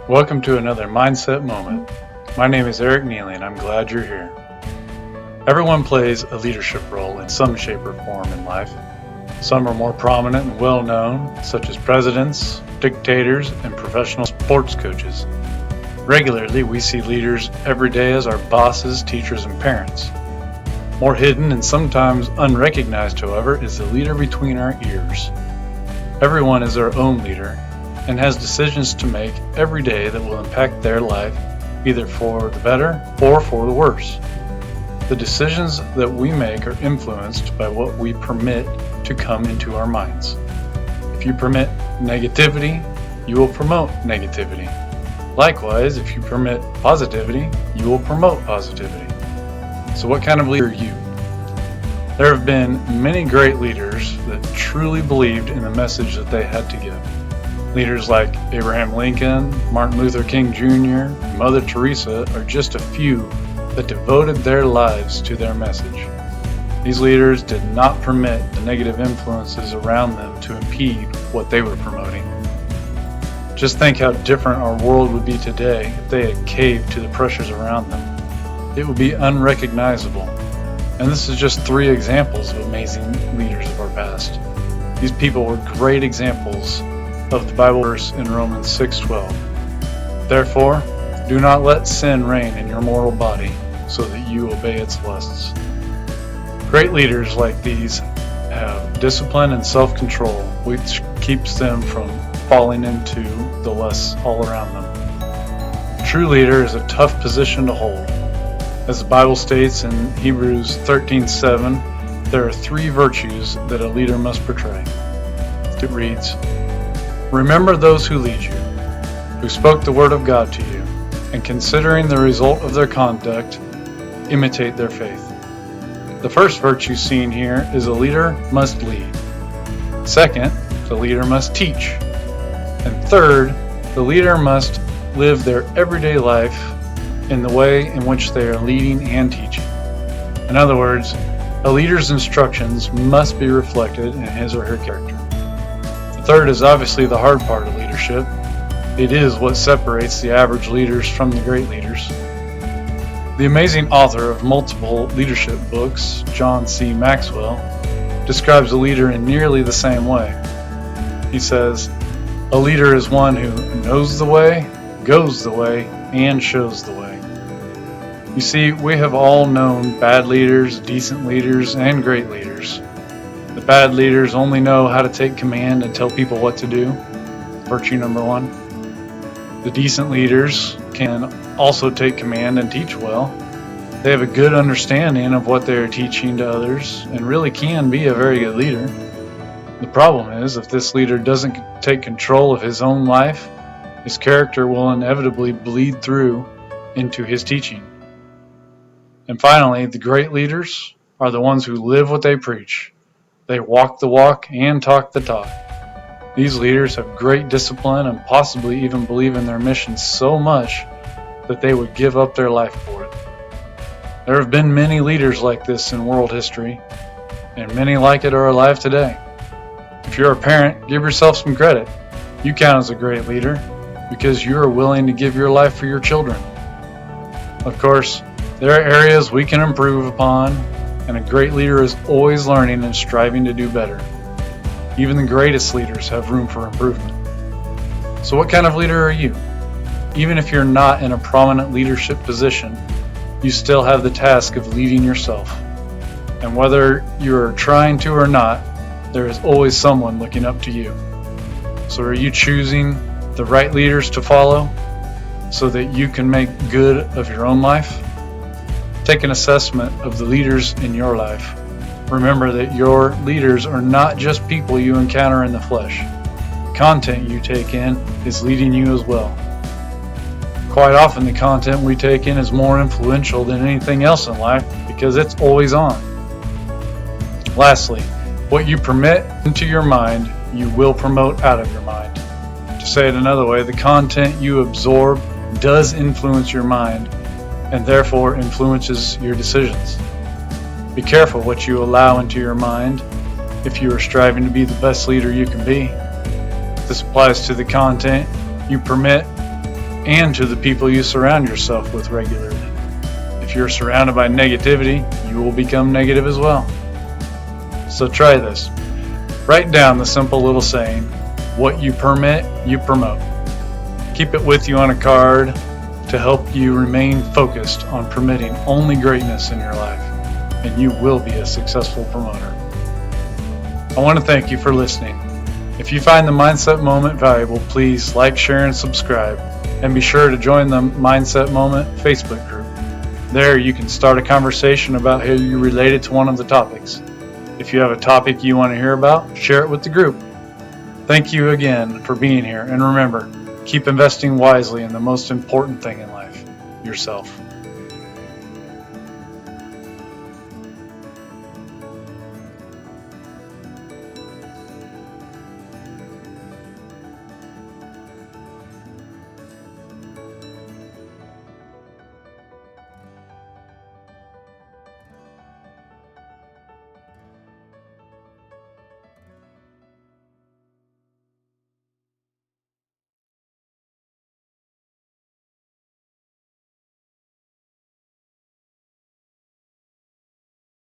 Welcome to another Mindset Moment. My name is Eric Neely and I'm glad you're here. Everyone plays a leadership role in some shape or form in life. Some are more prominent and well known, such as presidents, dictators, and professional sports coaches. Regularly, we see leaders every day as our bosses, teachers, and parents. More hidden and sometimes unrecognized, however, is the leader between our ears. Everyone is their own leader and has decisions to make every day that will impact their life, either for the better or for the worse. The decisions that we make are influenced by what we permit to come into our minds. If you permit negativity, you will promote negativity. Likewise, if you permit positivity, you will promote positivity. So what kind of leader are you? There have been many great leaders that truly believed in the message that they had to give. Leaders like Abraham Lincoln, Martin Luther King Jr., and Mother Teresa are just a few that devoted their lives to their message. These leaders did not permit the negative influences around them to impede what they were promoting. Just think how different our world would be today if they had caved to the pressures around them. It would be unrecognizable. And this is just 3 examples of amazing leaders of our past. These people were great examples of the Bible verse in Romans 6:12. Therefore, do not let sin reign in your mortal body, so that you obey its lusts. Great leaders like these have discipline and self-control, which keeps them from falling into the lusts all around them. A true leader is a tough position to hold. As the Bible states in Hebrews 13:7, there are 3 virtues that a leader must portray. It reads, "Remember those who lead you, who spoke the word of God to you, and considering the result of their conduct, imitate their faith." The first virtue seen here is a leader must lead. Second, the leader must teach. And third, the leader must live their everyday life in the way in which they are leading and teaching. In other words, a leader's instructions must be reflected in his or her character. The third is obviously the hard part of leadership. It is what separates the average leaders from the great leaders. The amazing author of multiple leadership books, John C. Maxwell, describes a leader in nearly the same way. He says, "A leader is one who knows the way, goes the way, and shows the way." You see, we have all known bad leaders, decent leaders, and great leaders. The bad leaders only know how to take command and tell people what to do. Virtue number 1. The decent leaders can also take command and teach well. They have a good understanding of what they are teaching to others and really can be a very good leader. The problem is, if this leader doesn't take control of his own life, his character will inevitably bleed through into his teaching. And finally, the great leaders are the ones who live what they preach. They walk the walk and talk the talk. These leaders have great discipline and possibly even believe in their mission so much that they would give up their life for it. There have been many leaders like this in world history, and many like it are alive today. If you're a parent, give yourself some credit. You count as a great leader because you are willing to give your life for your children. Of course, there are areas we can improve upon, and a great leader is always learning and striving to do better. Even the greatest leaders have room for improvement. So what kind of leader are you? Even if you're not in a prominent leadership position, you still have the task of leading yourself. And whether you're trying to or not, there is always someone looking up to you. So are you choosing the right leaders to follow so that you can make good of your own life? Take an assessment of the leaders in your life. Remember that your leaders are not just people you encounter in the flesh. The content you take in is leading you as well. Quite often the content we take in is more influential than anything else in life because it's always on. Lastly, what you permit into your mind, you will promote out of your mind. To say it another way, the content you absorb does influence your mind and therefore influences your decisions. Be careful what you allow into your mind if you are striving to be the best leader you can be. This applies to the content you permit and to the people you surround yourself with regularly. If you're surrounded by negativity, you will become negative as well. So try this. Write down the simple little saying, what you permit, you promote. Keep it with you on a card to help you remain focused on permitting only greatness in your life, and you will be a successful promoter. I want to thank you for listening. If you find the Mindset Moment valuable, please like, share, and subscribe, and be sure to join the Mindset Moment Facebook group. There you can start a conversation about how you related to one of the topics. If you have a topic you want to hear about, share it with the group. Thank you again for being here, and remember, keep investing wisely in the most important thing in life, yourself.